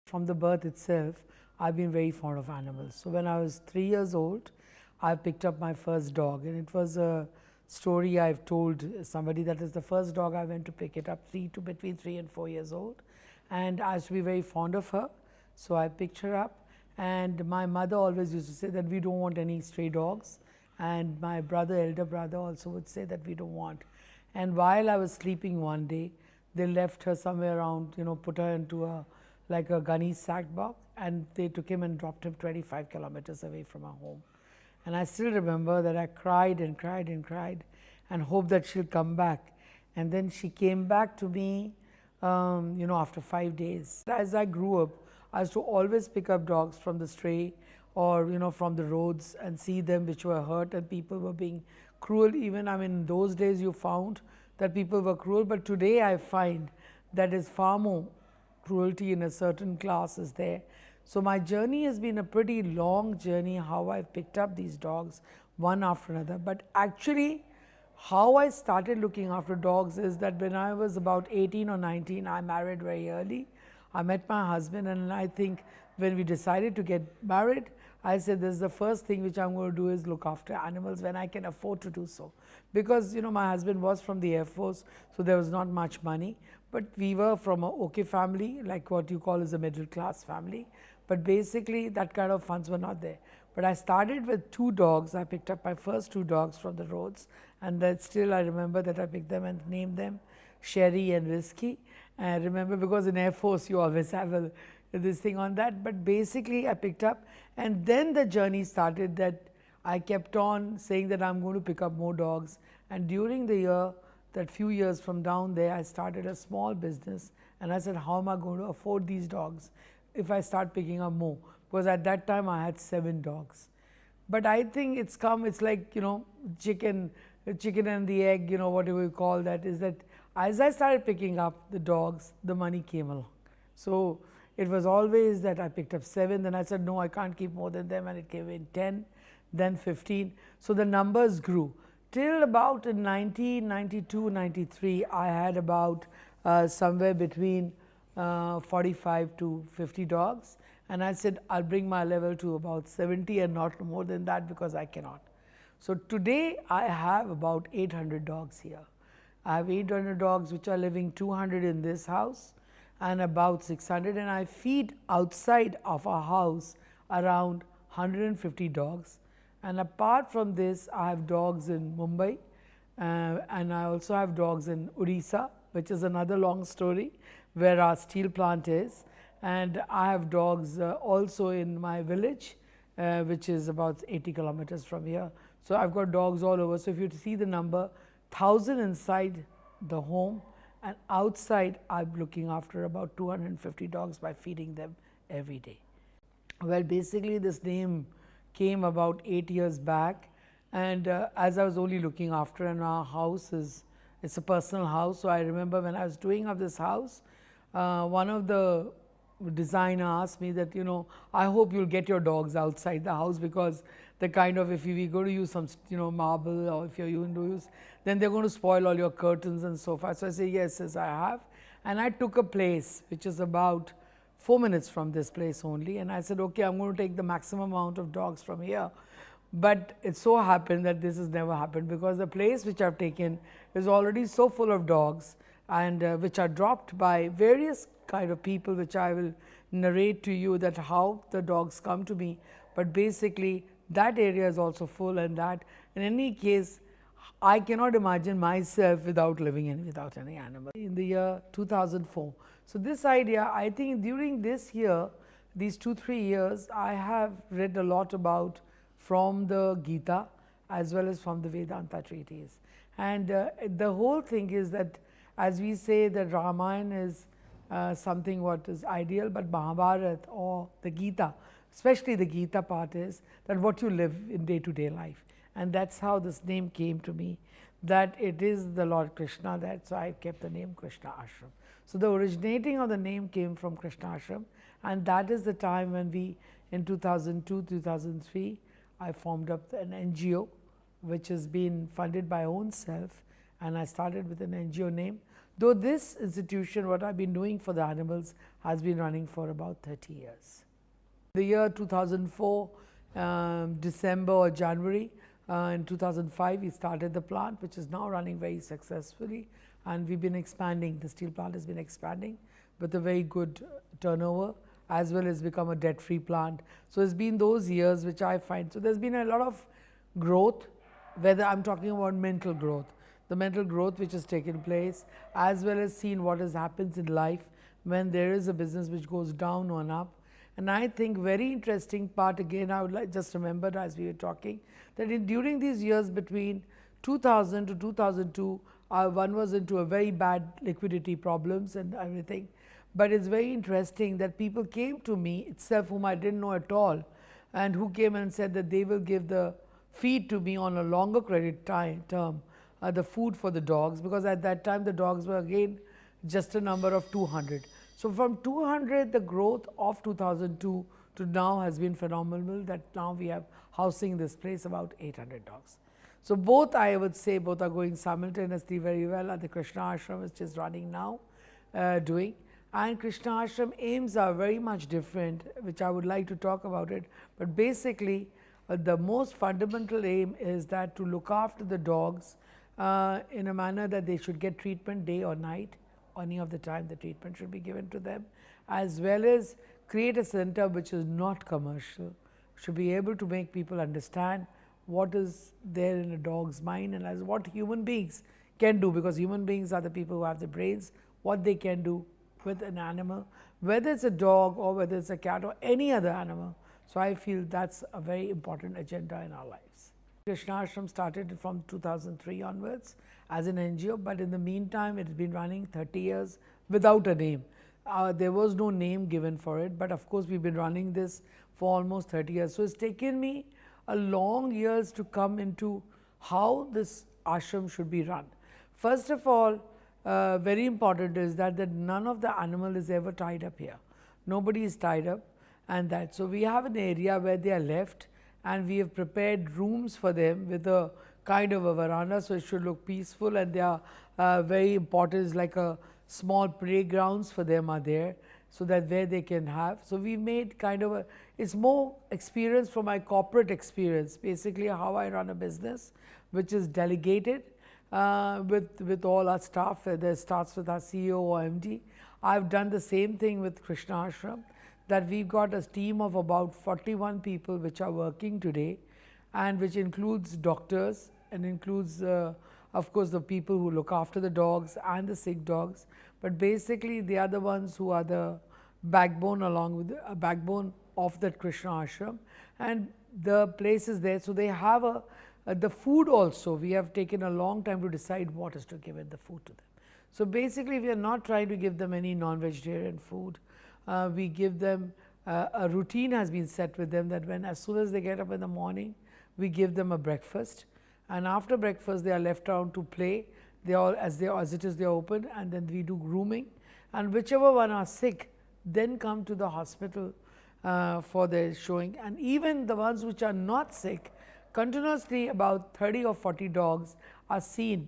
From the birth itself, I've been very fond of animals. So when I was 3 years old, I picked up my first dog, and it was a story I've told somebody that is the first dog I went to pick it up between 3 and 4 years old, and I used to be very fond of her. So I picked her up, and my mother always used to say that we don't want any stray dogs, and my elder brother also would say that we don't want. And while I was sleeping one day, they left her somewhere around, put her into like a gunny sack box, and they took him and dropped him 25 kilometers away from our home. And I still remember that I cried and cried and cried and hoped that she'll come back. And then she came back to me, after 5 days. As I grew up, I used to always pick up dogs from the stray or, from the roads and see them which were hurt and people were being cruel. Even, in those days you found that people were cruel, but today I find that is far more cruelty in a certain class is there. So my journey has been a pretty long journey, how I've picked up these dogs one after another. But actually, how I started looking after dogs is that when I was about 18 or 19, I married very early. I met my husband, and I think when we decided to get married, I said, this is the first thing which I'm going to do is look after animals when I can afford to do so. Because, my husband was from the Air Force, so there was not much money. But we were from a okay family, like what you call as a middle class family. But basically, that kind of funds were not there. But I started with 2 dogs. I picked up my first 2 dogs from the roads. And that still I remember that I picked them and named them Sherry and Whiskey. And I remember because in Air Force, you always have this thing on that. But basically, I picked up. And then the journey started that I kept on saying that I'm going to pick up more dogs. And during the year, that few years from down there, I started a small business. And I said, how am I going to afford these dogs if I start picking up more? Because at that time, I had 7 dogs. But I think it's like, chicken and the egg, whatever you call that, is that as I started picking up the dogs, the money came along. So it was always that I picked up 7, then I said, no, I can't keep more than them, and it came in 10, then 15. So the numbers grew. Till about in 1992, 93, I had about somewhere between 45 to 50 dogs. And I said, I'll bring my level to about 70 and not more than that because I cannot. So today I have about 800 dogs here. I have 800 dogs which are living 200 in this house and about 600, and I feed outside of our house around 150 dogs. And apart from this, I have dogs in Mumbai, and I also have dogs in Odisha, which is another long story, where our steel plant is. And I have dogs also in my village, which is about 80 kilometers from here. So I've got dogs all over. So if you see the number, 1,000 inside the home, and outside I'm looking after about 250 dogs by feeding them every day. Well, basically this name came about 8 years back, and as I was only looking after, and our house it's a personal house. So I remember when I was doing up this house, one of the designer asked me that, I hope you'll get your dogs outside the house, because the kind of, if we go to use some, marble, or if you're going to use, then they're going to spoil all your curtains and so forth. So I say, yes, I have. And I took a place which is about 4 minutes from this place only. And I said, okay, I'm going to take the maximum amount of dogs from here. But it so happened that this has never happened, because the place which I've taken is already so full of dogs, and which are dropped by various kind of people, which I will narrate to you that how the dogs come to me. But basically that area is also full, and that in any case I cannot imagine myself without living without any animal. In the year 2004. So this idea, I think during this year, these 2-3 years, I have read a lot about from the Gita as well as from the Vedanta treaties. And the whole thing is that, as we say that Ramayana is something what is ideal, but Mahabharata or the Gita, especially the Gita part, is that what you live in day-to-day life. And that's how this name came to me, that it is the Lord Krishna, so I kept the name Krishna Ashram. So the originating of the name came from Krishna Ashram, and that is the time when we, in 2002, 2003, I formed up an NGO which has been funded by own self, and I started with an NGO name. Though this institution, what I've been doing for the animals, has been running for about 30 years. The year 2004, December or January, in 2005, we started the plant, which is now running very successfully, and we've been expanding. The steel plant has been expanding with a very good turnover, as well as become a debt-free plant. So it's been those years which I find. So there's been a lot of growth, whether I'm talking about mental growth, the mental growth which has taken place, as well as seen what has happens in life when there is a business which goes down or up. And I think very interesting part, again, I would like just remembered as we were talking, that during these years between 2000 to 2002, one was into a very bad liquidity problems and everything. But it's very interesting that people came to me itself whom I didn't know at all, and who came and said that they will give the feed to me on a longer credit term, the food for the dogs, because at that time the dogs were again just a number of 200. So from 200, the growth of 2002 to now has been phenomenal, that now we have housing this place about 800 dogs. So both, I would say, both are going simultaneously very well at the Krishna Ashram, which is running now, doing. And Krishna Ashram aims are very much different, which I would like to talk about it. But basically, the most fundamental aim is that to look after the dogs in a manner that they should get treatment day or night, any of the time the treatment should be given to them, as well as create a center which is not commercial, should be able to make people understand what is there in a dog's mind and as what human beings can do, because human beings are the people who have the brains, what they can do with an animal, whether it's a dog or whether it's a cat or any other animal. So I feel that's a very important agenda in our lives. Krishna Ashram started from 2003 onwards as an NGO, but in the meantime it has been running 30 years without a name. There was no name given for it, but of course we've been running this for almost 30 years. So it's taken me a long years to come into how this ashram should be run. First of all, very important is that none of the animal is ever tied up here. Nobody is tied up, and that. So we have an area where they are left, and we have prepared rooms for them with a kind of a veranda, so it should look peaceful, and they are very important, is like a small playgrounds for them are there, so that where they can have. So we made kind of a, it's more experience from my corporate experience, basically how I run a business, which is delegated with all our staff, whether it starts with our CEO or MD. I've done the same thing with Krishna Ashram, that we've got a team of about 41 people which are working today, and which includes doctors and includes of course the people who look after the dogs and the sick dogs, but basically they are the ones who are the backbone, along with the backbone of that Krishna Ashram, and the place is there. So they have the food also, we have taken a long time to decide what is to give in the food to them. So basically we are not trying to give them any non-vegetarian food. We give them, a routine has been set with them, that when as soon as they get up in the morning, we give them a breakfast, and after breakfast they are left around to play. They all, as it is, they are open, and then we do grooming, and whichever one are sick then come to the hospital for their showing. And even the ones which are not sick, continuously about 30 or 40 dogs are seen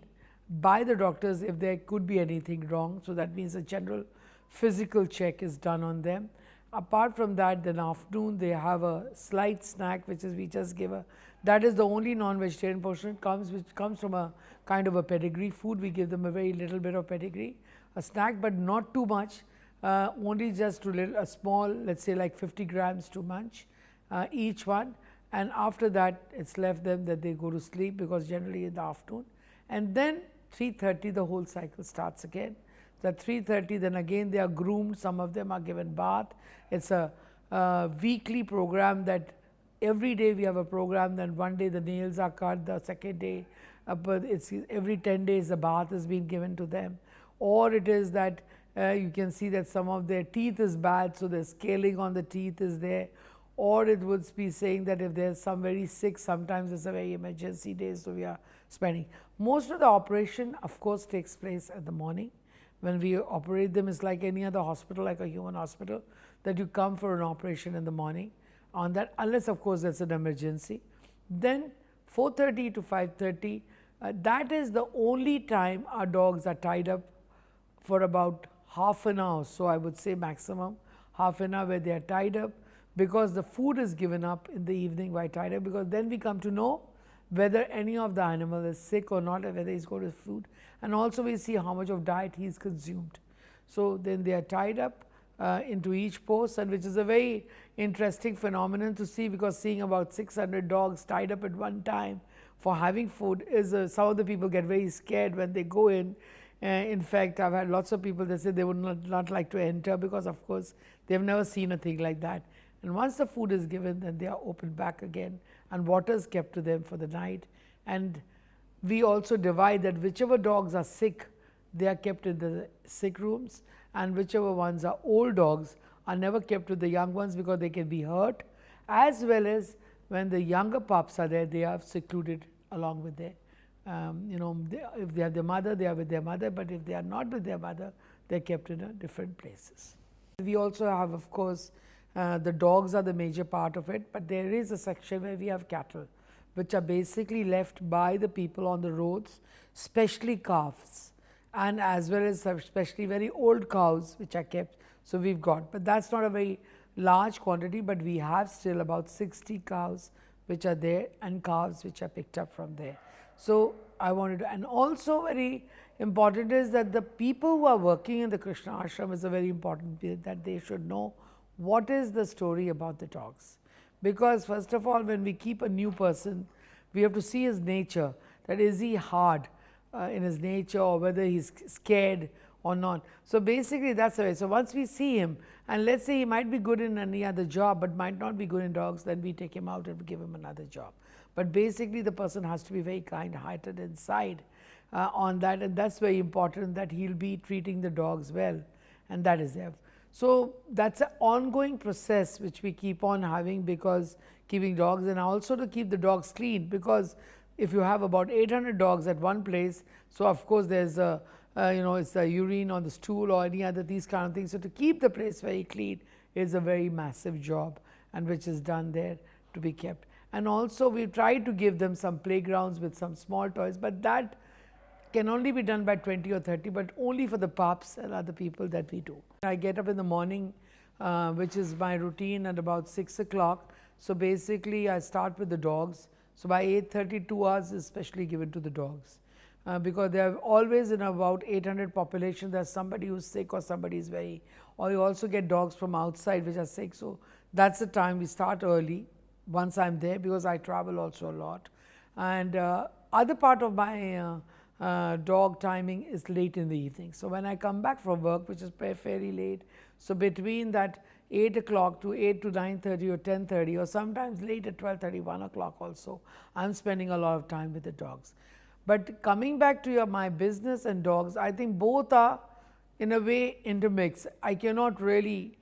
by the doctors if there could be anything wrong. So that means a general physical check is done on them. Apart from that, then afternoon they have a slight snack, which is we just give that is the only non-vegetarian portion, which comes from a kind of a pedigree food. We give them a very little bit of pedigree, a snack, but not too much, only just a small, let's say like 50 grams to munch each one, and after that it's left them that they go to sleep, because generally in the afternoon, and then 3:30 the whole cycle starts again. At 3:30 then again they are groomed, some of them are given bath. It's a weekly program, that every day we have a program, then one day the nails are cut, the second day, but it's every 10 days a bath has been given to them. Or it is that you can see that some of their teeth is bad, so the scaling on the teeth is there. Or it would be saying that if there's some very sick, sometimes it's a very emergency day, so we are spending. Most of the operation of course takes place at the morning. When we operate them, it's like any other hospital, like a human hospital, that you come for an operation in the morning on that, unless of course that's an emergency. Then 4:30 to 5:30, that is the only time our dogs are tied up for about half an hour. So I would say maximum half an hour where they are tied up, because the food is given up in the evening by tied up, because then we come to know whether any of the animal is sick or not, or whether he's got his food, and also we see how much of diet he's consumed. So then they are tied up into each post, and which is a very interesting phenomenon to see, because seeing about 600 dogs tied up at one time for having food is some of the people get very scared when they go in. In fact, I've had lots of people that say they would not like to enter, because of course they've never seen a thing like that. And once the food is given, then they are opened back again, and water is kept to them for the night. And we also divide that whichever dogs are sick, they are kept in the sick rooms, and whichever ones are old dogs are never kept with the young ones, because they can be hurt, as well as when the younger pups are there, they are secluded along with their if they have their mother, they are with their mother, but if they are not with their mother, they are kept in different places. We also have, of course, the dogs are the major part of it, but there is a section where we have cattle, which are basically left by the people on the roads, especially calves, and as well as especially very old cows which are kept. So we've got, but that's not a very large quantity, but we have still about 60 cows which are there, and calves which are picked up from there. So I wanted to, and also very important is that the people who are working in the Krishna Ashram is a very important bit, that they should know what is the story about the dogs. Because first of all, when we keep a new person, we have to see his nature, that is he hard in his nature, or whether he's scared or not. So basically that's the way. So once we see him, and let's say he might be good in any other job but might not be good in dogs, then we take him out and give him another job. But basically the person has to be very kind-hearted inside on that, and that's very important, that he'll be treating the dogs well, and that is there. So that's an ongoing process which we keep on having, because keeping dogs, and also to keep the dogs clean, because if you have about 800 dogs at one place, so of course there's a it's the urine on the stool or any other these kind of things. So to keep the place very clean is a very massive job, and which is done there to be kept. And also we try to give them some playgrounds with some small toys, but that can only be done by 20 or 30, but only for the pups and other people that we do. I get up in the morning, which is my routine, at about 6 o'clock. So basically I start with the dogs. So by 8:30, 2 hours is specially given to the dogs. Because they are always in about 800 population, there's somebody who's sick or somebody is very, or you also get dogs from outside which are sick. So that's the time we start early once I'm there, because I travel also a lot. And other part of my dog timing is late in the evening. So when I come back from work, which is fairly late, so between that 8 o'clock to 8 to 9:30 or 10:30, or sometimes late at 12:30, 1 o'clock also, I'm spending a lot of time with the dogs. But coming back to my business and dogs, I think both are in a way intermixed. I cannot really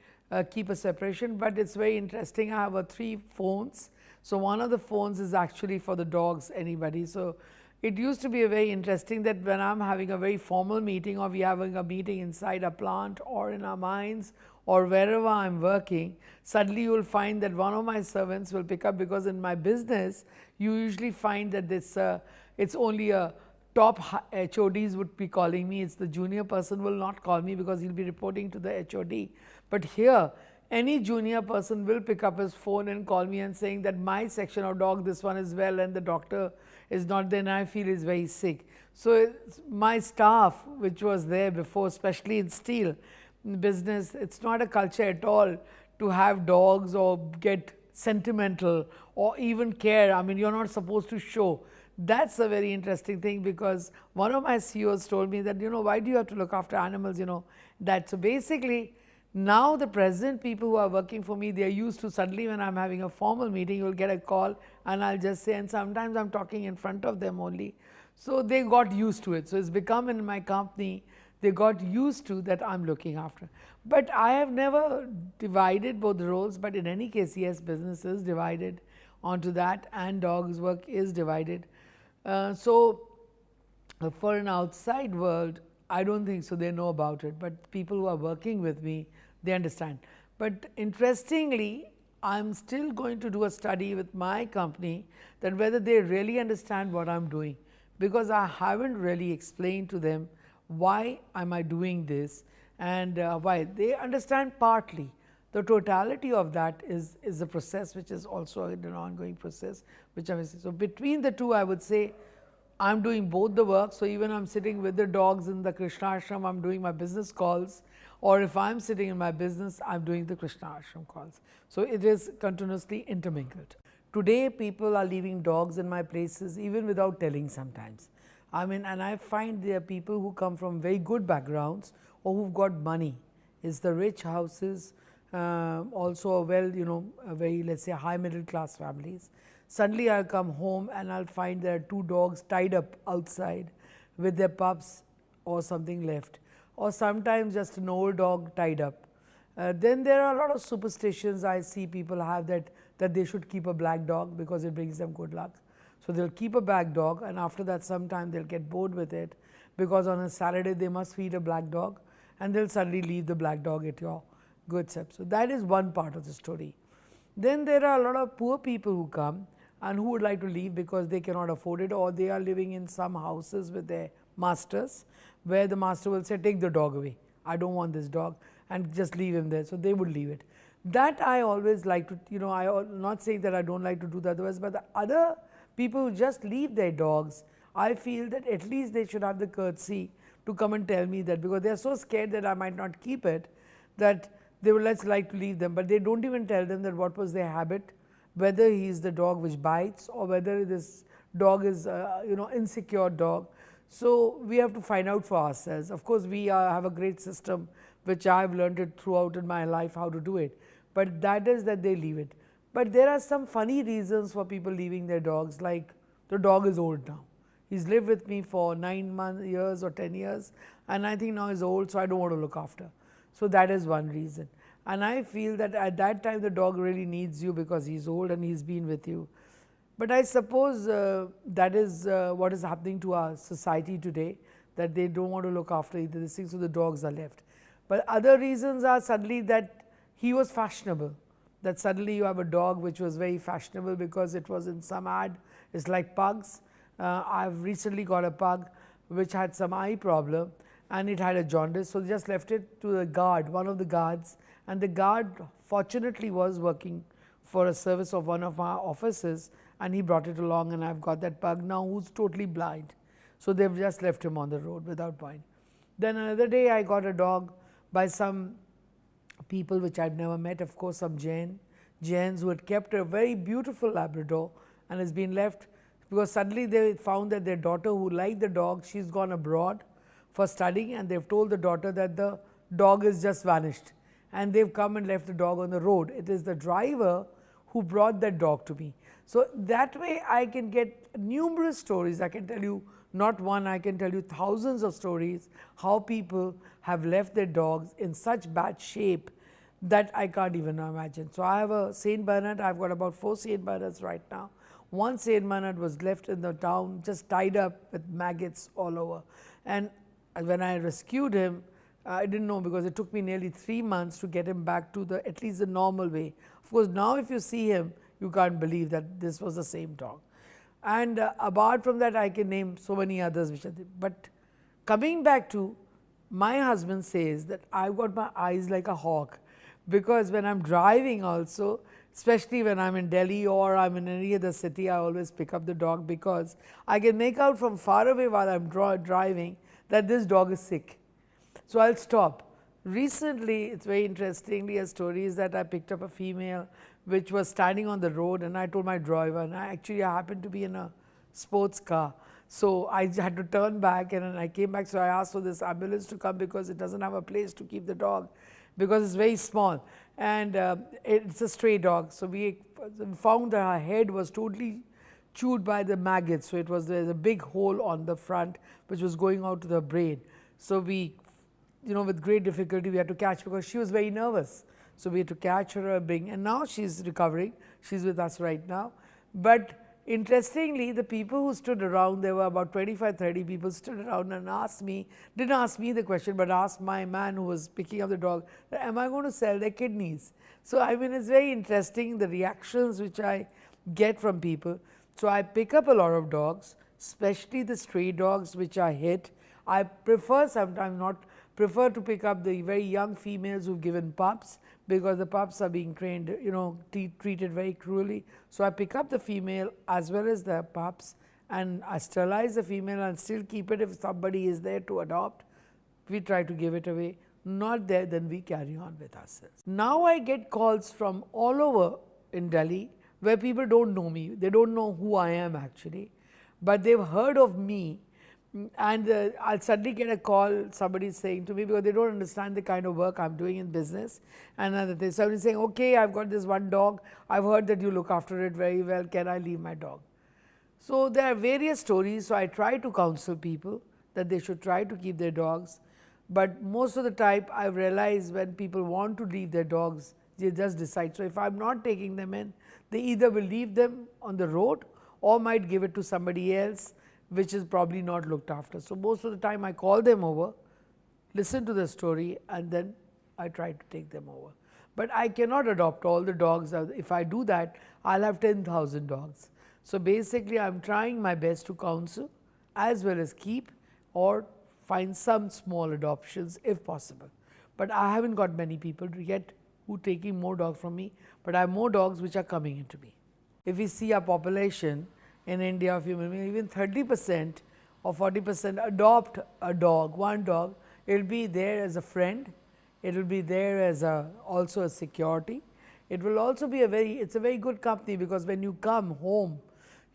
keep a separation, but it's very interesting. I have 3 phones. So one of the phones is actually for the dogs, anybody. So it used to be a very interesting that when I'm having a very formal meeting, or we're having a meeting inside a plant or in our mines or wherever I'm working, suddenly you will find that one of my servants will pick up, because in my business, you usually find that it's only a top HODs would be calling me. It's the junior person will not call me, because he'll be reporting to the HOD. But here, any junior person will pick up his phone and call me and saying that my section of dog, this one is well, and the doctor is not there, and I feel is very sick. So my staff, which was there before, especially in steel business, it's not a culture at all to have dogs or get sentimental or even care. I mean, you're not supposed to show. That's a very interesting thing, because one of my CEOs told me that, why do you have to look after animals, that. So basically, now the present people who are working for me, they are used to, suddenly when I'm having a formal meeting, you'll get a call and I'll just say, and sometimes I'm talking in front of them only. So they got used to it. So it's become in my company, they got used to that I'm looking after. But I have never divided both the roles, but in any case, yes, business is divided onto that, and dogs work is divided. So for an outside world, I don't think so they know about it, but people who are working with me, they understand. But interestingly, I'm still going to do a study with my company that whether they really understand what I'm doing, because I haven't really explained to them why am I doing this, and why. They understand partly. The totality of that is a process which is also an ongoing process, which I'm saying. So between the two, I would say I'm doing both the work. So even I'm sitting with the dogs in the Krishna Ashram, I'm doing my business calls, or if I'm sitting in my business, I'm doing the Krishna Ashram calls. So it is continuously intermingled. Today, people are leaving dogs in my places even without telling sometimes. I mean, and I find there are people who come from very good backgrounds or who've got money. It's the rich houses, also a a very, let's say, high middle class families. Suddenly I'll come home and I'll find there are two dogs tied up outside with their pups or something left, or sometimes just an old dog tied up. Then there are a lot of superstitions I see people have that they should keep a black dog because it brings them good luck. So they'll keep a black dog, and after that sometime they'll get bored with it because on a Saturday they must feed a black dog, and they'll suddenly leave the black dog at your doorstep. So that is one part of the story. Then there are a lot of poor people who come and who would like to leave because they cannot afford it, or they are living in some houses with their masters where the master will say, take the dog away, I don't want this dog, and just leave him there. So they would leave it. That I always like to, I'm not saying that I don't like to do the otherwise, but the other people who just leave their dogs, I feel that at least they should have the courtesy to come and tell me that, because they are so scared that I might not keep it, that they would just like to leave them, but they don't even tell them that what was their habit, whether he is the dog which bites or whether this dog is insecure dog. So we have to find out for ourselves. Of course, we have a great system which I have learned it throughout in my life how to do it, but that is that they leave it. But there are some funny reasons for people leaving their dogs, like the dog is old now. He's lived with me for 9 years or 10 years, and I think now he's old, so I don't want to look after. So that is one reason. And I feel that at that time the dog really needs you because he's old and he's been with you. But I suppose that is what is happening to our society today, that they don't want to look after either these things, so the dogs are left. But other reasons are suddenly that he was fashionable, that suddenly you have a dog which was very fashionable because it was in some ad. It's like pugs. I've recently got a pug which had some eye problem and it had a jaundice, so they just left it to the guard, one of the guards, and the guard fortunately was working for a service of one of our offices, and he brought it along, and I've got that pug now who's totally blind. So they've just left him on the road without point. Then another day I got a dog by some people which I've never met, of course some Jains who had kept a very beautiful Labrador and has been left because suddenly they found that their daughter, who liked the dog, she's gone abroad for studying, and they've told the daughter that the dog is just vanished, and they've come and left the dog on the road. It is the driver who brought that dog to me. So that way I can get numerous stories. I can tell you not one, I can tell you thousands of stories how people have left their dogs in such bad shape that I can't even imagine. So I have a Saint Bernard. I've got about 4 Saint Bernards right now. One Saint Bernard was left in the town just tied up with maggots all over, and when I rescued him, I didn't know, because it took me nearly 3 months to get him back to at least the normal way. Of course, now if you see him, you can't believe that this was the same dog. And apart from that, I can name so many others which are there. But coming back to, my husband says that I've got my eyes like a hawk, because when I'm driving also, especially when I'm in Delhi or I'm in any other city, I always pick up the dog, because I can make out from far away while I'm driving that this dog is sick. So I'll stop. Recently, it's very interestingly, a story is that I picked up a female which was standing on the road, and I told my driver, and I happened to be in a sports car. So I had to turn back, and then I came back. So I asked for this ambulance to come because it doesn't have a place to keep the dog, because it's very small, and it's a stray dog. So we found that her head was totally chewed by the maggots. So there's a big hole on the front which was going out to the brain. So we, with great difficulty we had to catch, because she was very nervous. So we had to catch her, and now she's recovering. She's with us right now. But interestingly, the people who stood around, there were about 25-30 people stood around and didn't ask me the question, but asked my man who was picking up the dog, am I going to sell their kidneys? So I mean, it's very interesting, the reactions which I get from people. So I pick up a lot of dogs, especially the stray dogs which are hit. I prefer sometimes not prefer to pick up the very young females who've given pups, because the pups are being trained, treated very cruelly. So I pick up the female as well as the pups, and I sterilize the female and still keep it. If somebody is there to adopt, we try to give it away. Not there, then we carry on with ourselves. Now I get calls from all over in Delhi where people don't know me. They don't know who I am actually, but they've heard of me. And I'll suddenly get a call, somebody saying to me, because they don't understand the kind of work I'm doing in business. And somebody saying, okay, I've got this one dog. I've heard that you look after it very well. Can I leave my dog? So there are various stories. So I try to counsel people that they should try to keep their dogs. But most of the time, I've realized when people want to leave their dogs, they just decide. So if I'm not taking them in, they either will leave them on the road or might give it to somebody else, which is probably not looked after. So most of the time I call them over, listen to the story, and then I try to take them over. But I cannot adopt all the dogs. If I do that, I'll have 10,000 dogs. So basically I'm trying my best to counsel as well as keep, or find some small adoptions if possible. But I haven't got many people yet who are taking more dogs from me, but I have more dogs which are coming into me. If we see our population in India of human beings, even 30% or 40% adopt a dog, one dog. It will be there as a friend, it will be there as also a security. It will also be it's a very good company, because when you come home,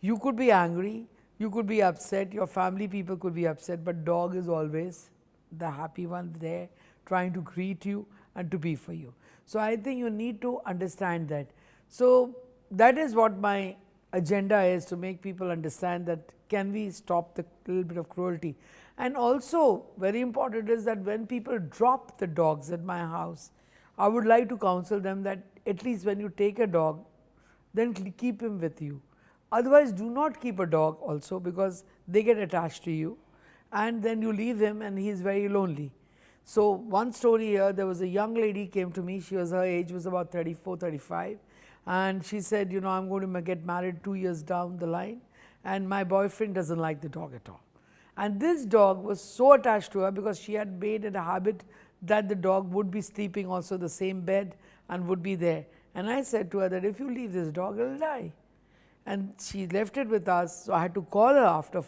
you could be angry, you could be upset, your family people could be upset, but dog is always the happy one there, trying to greet you and to be for you. So I think you need to understand that. So that is what my agenda is, to make people understand that can we stop the little bit of cruelty. And also very important is that when people drop the dogs at my house, I would like to counsel them that at least when you take a dog, then keep him with you. Otherwise do not keep a dog also, because they get attached to you and then you leave him and he is very lonely. So one story here, there was a young lady came to me, her age was about 34, 35. And she said, I'm going to get married 2 years down the line, and my boyfriend doesn't like the dog at all. And this dog was so attached to her, because she had made it a habit that the dog would be sleeping also the same bed and would be there. And I said to her that if you leave this dog, it will die. And she left it with us. So I had to call her after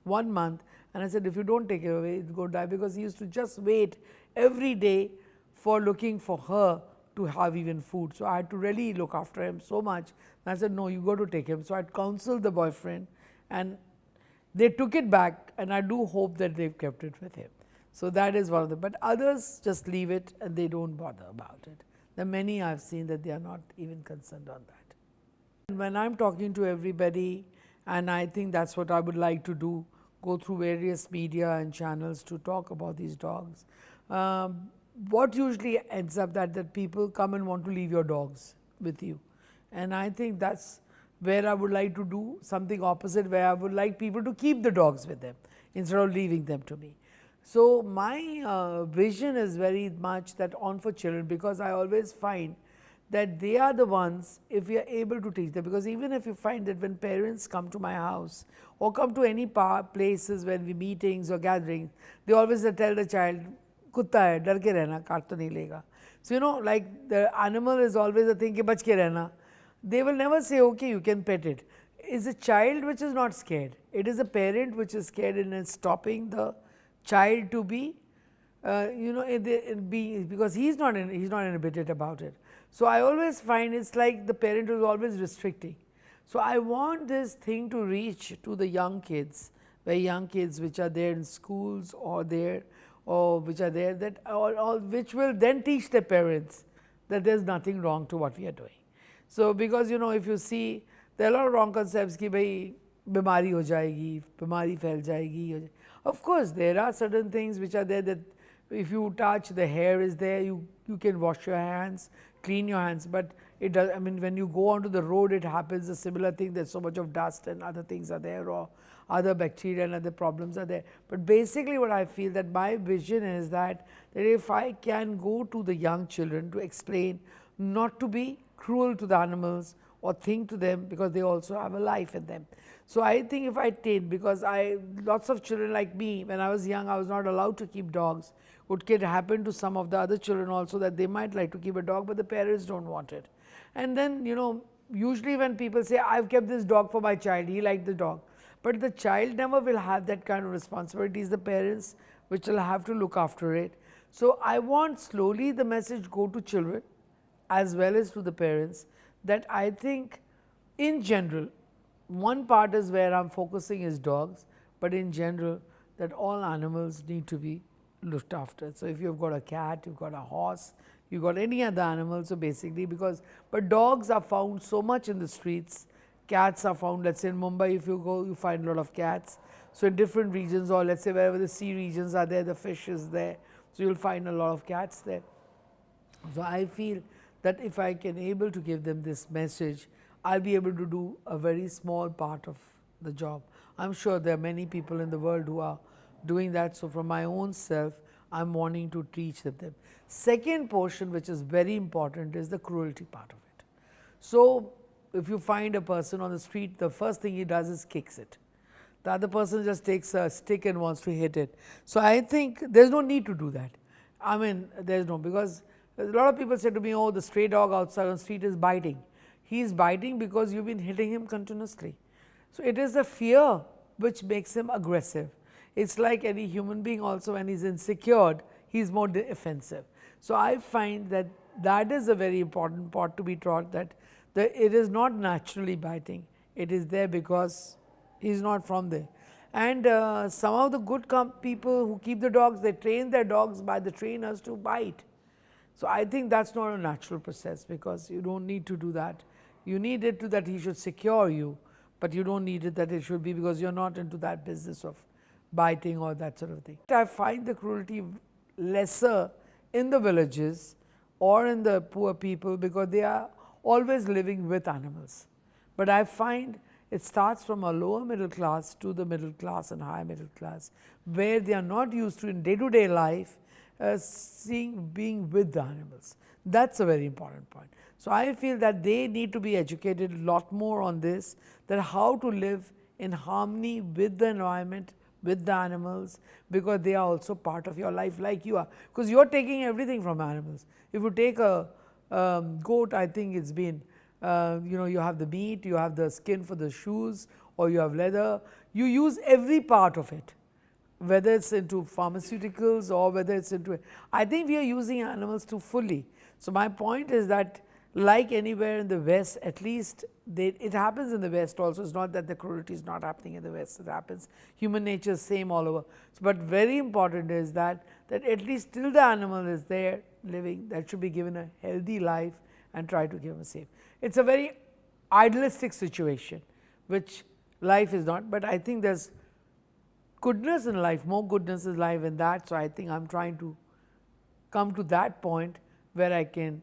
1 month, and I said, if you don't take it away, it will go die, because he used to just wait every day for looking for her to have even food. So I had to really look after him so much. And I said, no, you got to take him. So I counseled the boyfriend, and they took it back, and I do hope that they've kept it with him. So that is one of them. But others just leave it and they don't bother about it. There are many I've seen that they are not even concerned on that. And when I'm talking to everybody, and I think that's what I would like to do, go through various media and channels to talk about these dogs. What usually ends up that people come and want to leave your dogs with you. And I think that's where I would like to do something opposite, where I would like people to keep the dogs with them instead of leaving them to me. So my vision is very much that on for children, because I always find that they are the ones, if we are able to teach them, because even if you find that when parents come to my house or come to any places when we meetings or gatherings, they always tell the child, kutta hai, dar ke rehna, kaat to nahi lega. So like the animal is always a thing ki bach ke rehna. They will never say, okay, you can pet it. It's a child which is not scared. It is a parent which is scared and is stopping the child to be, because he's not inhibited about it. So I always find it's like the parent is always restricting. So I want this thing to reach to the young kids, very young kids which are there in schools or which are there, that or which will then teach their parents that there's nothing wrong to what we are doing. So because if you see, there are a lot of wrong concepts ki bhai bimari ho jayegi, bimari phail jayegi. Of course, there are certain things which are there that if you touch, the hair is there, you can wash your hands, clean your hands, but it does, when you go onto the road, it happens a similar thing, there's so much of dust and other things are there, or other bacteria and other problems are there. But basically what I feel, that my vision is that if I can go to the young children to explain not to be cruel to the animals or think to them, because they also have a life in them. So I think if I take, because lots of children like me, when I was young, I was not allowed to keep dogs. What could happen to some of the other children also, that they might like to keep a dog, but the parents don't want it. And then, usually when people say, I've kept this dog for my child, he liked the dog. But the child never will have that kind of responsibility. It's the parents which will have to look after it. So I want slowly the message go to children as well as to the parents, that I think in general, one part is where I'm focusing is dogs, but in general, that all animals need to be looked after. So if you've got a cat, you've got a horse, you've got any other animal, so basically but dogs are found so much in the streets, cats are found, let's say in Mumbai, if you go, you find a lot of cats. So in different regions, or let's say wherever the sea regions are there, the fish is there, so you'll find a lot of cats there. So I feel that if I can able to give them this message, I'll be able to do a very small part of the job. I'm sure there are many people in the world who are doing that. So from my own self, I'm wanting to teach them. Second portion, which is very important, is the cruelty part of it. So if you find a person on the street, the first thing he does is kicks it. The other person just takes a stick and wants to hit it. So I think there's no need to do that. I mean, there's no, because a lot of people say to me, oh, the stray dog outside on the street is biting. He's biting because you've been hitting him continuously. So it is the fear which makes him aggressive. It's like any human being also, when he's insecure, he's more defensive. So I find that that is a very important part to be taught, that it is not naturally biting. It is there because he's not from there. And some of the good people who keep the dogs, they train their dogs by the trainers to bite. So I think that's not a natural process, because you don't need to do that. You need it to that he should secure you, but you don't need it that it should be, because you're not into that business of biting or that sort of thing. I find the cruelty lesser in the villages or in the poor people, because they are always living with animals. But I find it starts from a lower middle class to the middle class and high middle class, where they are not used to in day-to-day life being with the animals. That's a very important point. So I feel that they need to be educated a lot more on this, that how to live in harmony with the environment, with the animals, because they are also part of your life like you are. Because you are taking everything from animals. If you take a goat, I think it's been, you have the meat, you have the skin for the shoes, or you have leather. You use every part of it, whether it's into pharmaceuticals or whether it's into, I think we are using animals too fully. So my point is that, like anywhere in the West, at least it happens in the West also. It's not that the cruelty is not happening in the West. It happens. Human nature is same all over. But very important is that at least till the animal is there living, that should be given a healthy life and try to give them safe. It's a very idealistic situation, which life is not. But I think there's goodness in life, more goodness is life in that. So I think I'm trying to come to that point where I can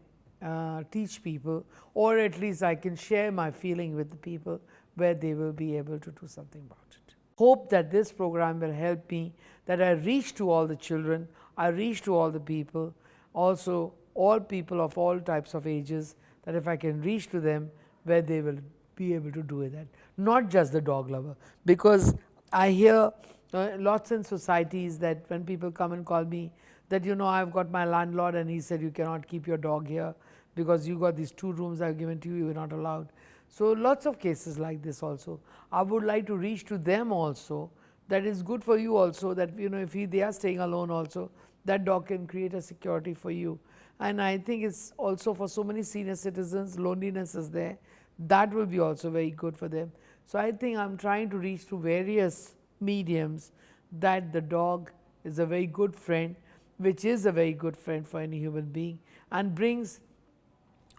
teach people, or at least I can share my feeling with the people, where they will be able to do something about it. Hope that this program will help me, that I reach to all the children, I reach to all the people, also all people of all types of ages, that if I can reach to them, where they will be able to do that. Not just the dog lover, because I hear lots in societies that when people come and call me, that I've got my landlord and he said you cannot keep your dog here because you got these 2 rooms I've given to you, you're not allowed. So lots of cases like this also. I would like to reach to them also, that is good for you also, that if they are staying alone also, that dog can create a security for you. And I think it's also for so many senior citizens, loneliness is there, that will be also very good for them. So I think I'm trying to reach to various mediums, that the dog is a very good friend, which is a very good friend for any human being, and brings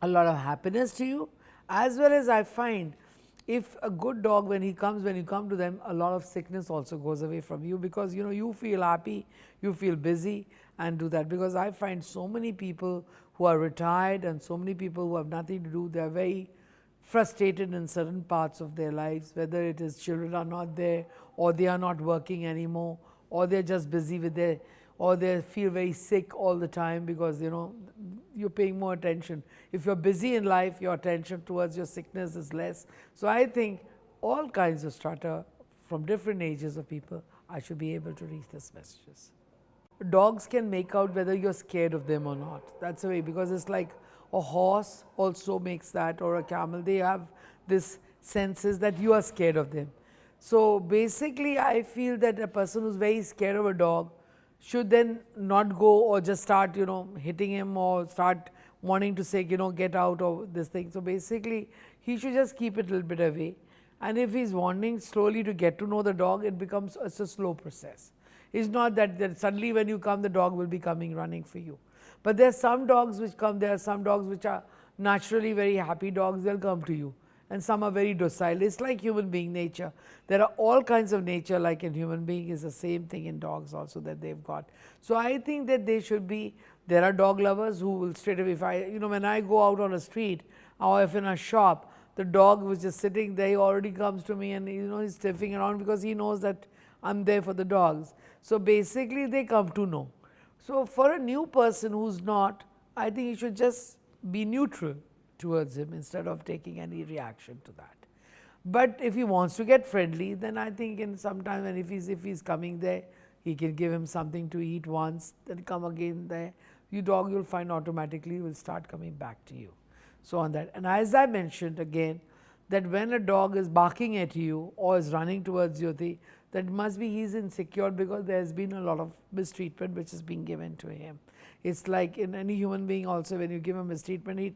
a lot of happiness to you, as well as I find if a good dog, when you come to them, a lot of sickness also goes away from you, because you feel happy, you feel busy and do that. Because I find so many people who are retired and so many people who have nothing to do, they are very frustrated in certain parts of their lives, whether it is children are not there, or they are not working anymore, or they're just busy with or they feel very sick all the time, because you're paying more attention. If you're busy in life, your attention towards your sickness is less. So I think all kinds of strata from different ages of people, I should be able to reach these messages. Dogs can make out whether you're scared of them or not. That's the way, because it's like a horse also makes that, or a camel. They have this senses that you are scared of them. So basically, I feel that a person who's very scared of a dog should then not go or just start, hitting him or start wanting to say, get out of this thing. So basically, he should just keep it a little bit away. And if he's wanting slowly to get to know the dog, it becomes a slow process. It's not that suddenly when you come, the dog will be coming running for you. But there are some dogs which come, there are some dogs which are naturally very happy dogs, they'll come to you. And some are very docile. It's like human being nature. There are all kinds of nature like in human being, is the same thing in dogs also that they've got. So I think that they should be, there are dog lovers who will straight away, when I go out on a street or if in a shop, the dog was just sitting there, he already comes to me and he's sniffing around because he knows that I'm there for the dogs. So basically they come to know. So for a new person who's not, I think you should just be neutral towards him instead of taking any reaction to that. But if he wants to get friendly, then I think in some time, and if he's coming there, he can give him something to eat once, then come again there. Your dog, you'll find automatically will start coming back to you. So on that. And as I mentioned again, that when a dog is barking at you or is running towards you, that must be he's insecure because there's been a lot of mistreatment which is being given to him. It's like in any human being also, when you give him mistreatment,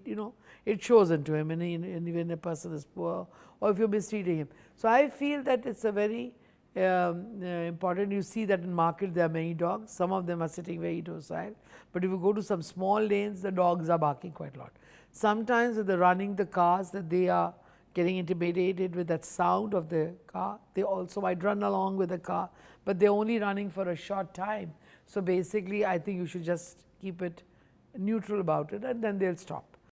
it shows into him, and when a person is poor or if you're mistreating him. So I feel that it's a very important. You see that in market there are many dogs. Some of them are sitting very docile. But if you go to some small lanes, the dogs are barking quite a lot. Sometimes with the running the cars, that they are getting intimidated with that sound of the car. They also might run along with the car, but they're only running for a short time. So basically, I think you should just keep it neutral about it, and then they'll stop.